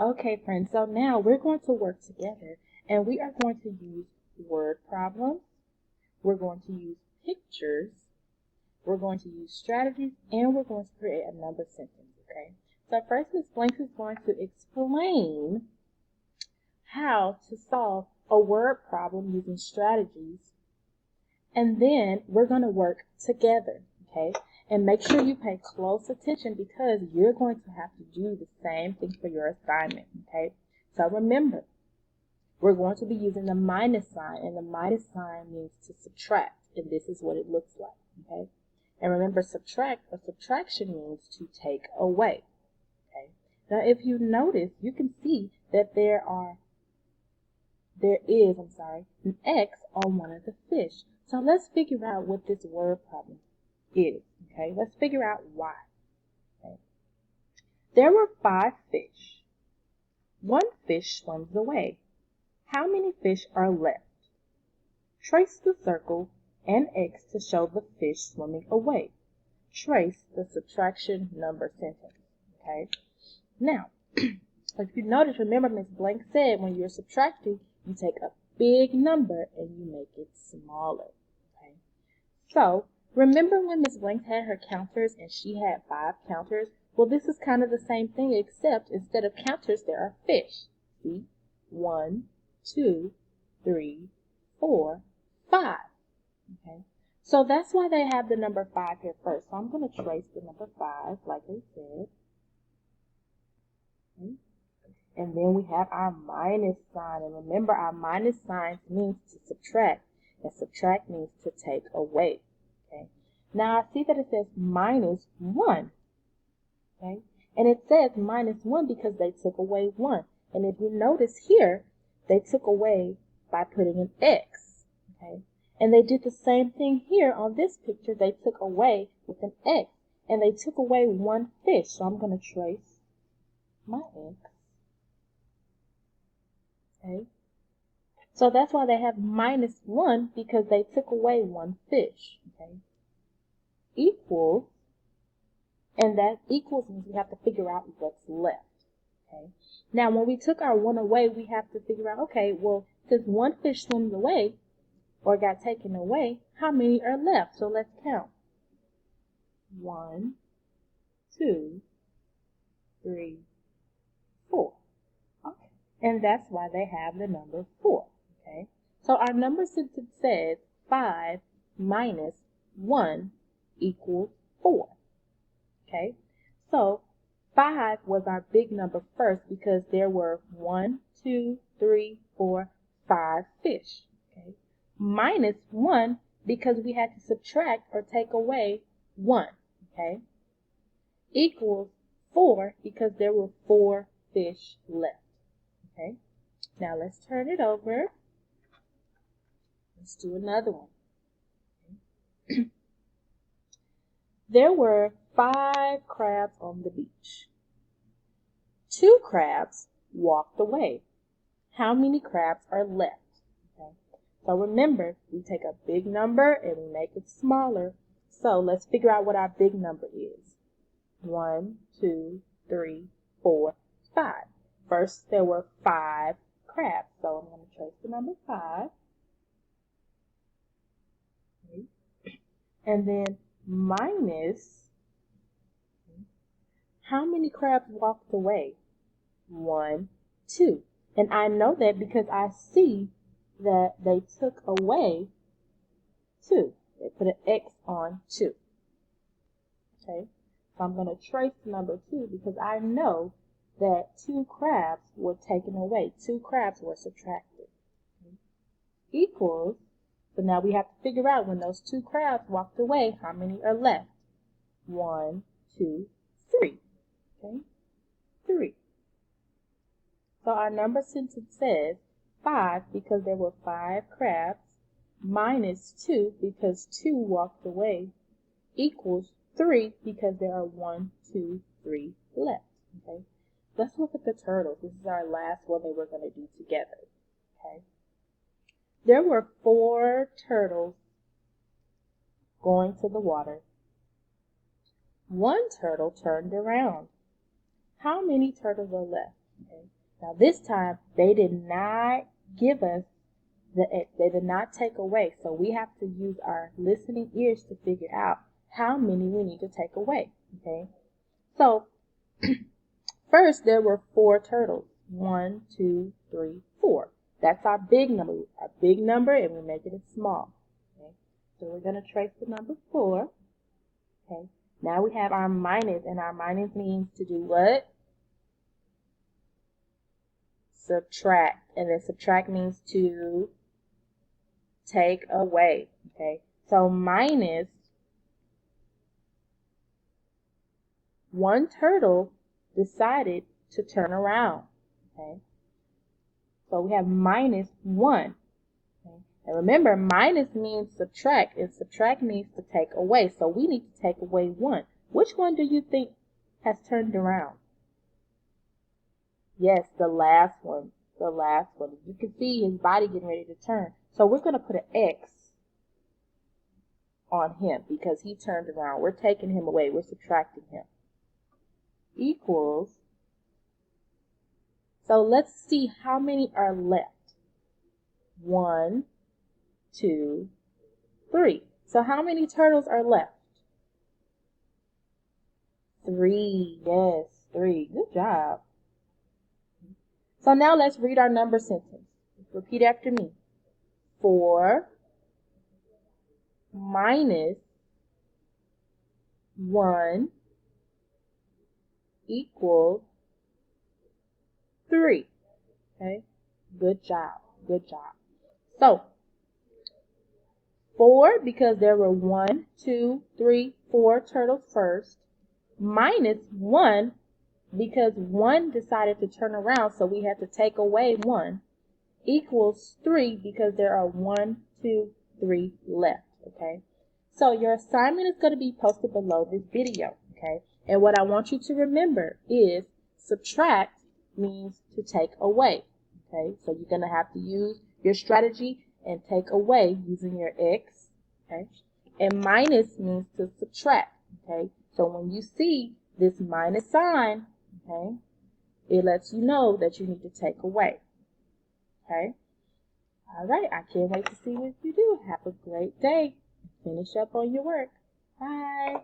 Okay, friends, so now we're going to work together and we are going to use word problems. We're going to use pictures. We're going to use strategies, and we're going to create a number sentence, okay? So first, Ms. Blanks is going to explain how to solve a word problem using strategies, and then we're going to work together, okay? And make sure you pay close attention because you're going to have to do the same thing for your assignment, okay? So remember, we're going to be using the minus sign, and the minus sign means to subtract, and this is what it looks like, okay? And remember, subtract or subtraction means to take away, okay? Now, if you notice, you can see that there is an X on one of the fish. So let's figure out what this word problem is, okay? Let's figure out why, okay? There were 5 fish. One fish swims away. How many fish are left? Trace the circle and X to show the fish swimming away. Trace the subtraction number sentence, okay? Now, if you notice, remember Ms. Blank said when you're subtracting, you take a big number and you make it smaller, okay? So, remember when Ms. Blank had her counters and she had 5 counters? Well, this is kind of the same thing, except instead of counters, there are fish. See? 1, 2, 3, 4, 5. Okay? So that's why they have the number 5 here first. So I'm going to trace the number 5, like I said. Okay? And then we have our minus sign. And remember, our minus sign means to subtract. And subtract means to take away. Okay? Now, I see that it says minus 1. Okay? And it says minus 1 because they took away 1. And if you notice here, they took away by putting an X. Okay? And they did the same thing here on this picture. They took away with an X. And they took away 1 fish. So I'm going to trace my X. Okay? So that's why they have minus 1, because they took away 1 fish. Okay? Equals, and that equals means we have to figure out what's left. Okay? Now, when we took our 1 away, we have to figure out, okay, well, since 1 fish swims away, or got taken away, how many are left? So let's count. 1, 2, 3, 4. Okay. And that's why they have the number 4. Okay. So our number sentence says 5 minus 1 equals 4. Okay. So 5 was our big number first because there were 1, 2, 3, 4, 5 fish. Okay. Minus 1 because we had to subtract or take away 1, okay? Equals 4 because there were 4 fish left, okay? Now let's turn it over. Let's do another one. Okay. There were 5 crabs on the beach. 2 crabs walked away. How many crabs are left? So remember, we take a big number and we make it smaller. So let's figure out what our big number is. 1, 2, 3, 4, 5. First, there were 5 crabs. So I'm going to trace the number 5. Okay. And then minus, how many crabs walked away? 1, 2. And I know that because I see that they took away 2. They put an X on 2. Okay, so I'm going to trace number 2 because I know that 2 crabs were taken away. 2 crabs were subtracted. Okay. Equals, so now we have to figure out when those 2 crabs walked away, how many are left? 1, 2, 3. Okay, 3. So our number sentence says 5 because there were 5 crabs, minus 2 because 2 walked away, equals 3 because there are 1, 2, 3 left. Okay, let's look at the turtles. This is our last one that we're going to do together. Okay, there were 4 turtles going to the water. 1 turtle turned around. How many turtles are left? Okay. Now this time, they did not give us the x. They did not take away. So we have to use our listening ears to figure out how many we need to take away. Okay. So first, there were 4 turtles. 1, 2, 3, 4. That's our big number. Our big number, and we make it small. Okay. So we're going to trace the number 4. Okay. Now we have our minus, and our minus means to do what? Subtract. And then subtract means to take away. Okay. So minus 1 turtle decided to turn around. Okay. So we have minus 1. Okay. And remember, minus means subtract, and subtract means to take away. So we need to take away 1. Which one do you think has turned around? Yes, the last one. The last one. You can see his body getting ready to turn. So we're going to put an X on him because he turned around. We're taking him away. We're subtracting him. Equals. So let's see how many are left. 1, 2, 3. So how many turtles are left? 3. Yes, 3. Good job. So now let's read our number sentence. Repeat after me. 4 minus 1 equals 3. Okay? Good job. Good job. So, 4, because there were 1, 2, 3, 4 turtles first, minus 1, because 1 decided to turn around, so we had to take away 1, equals 3, because there are 1, 2, 3 left, okay? So your assignment is going to be posted below this video, okay? And what I want you to remember is subtract means to take away, okay? So you're going to have to use your strategy and take away using your X, okay? And minus means to subtract, okay? So when you see this minus sign, okay, it lets you know that you need to take away, okay? All right, I can't wait to see what you do. Have a great day. Finish up on your work. Bye.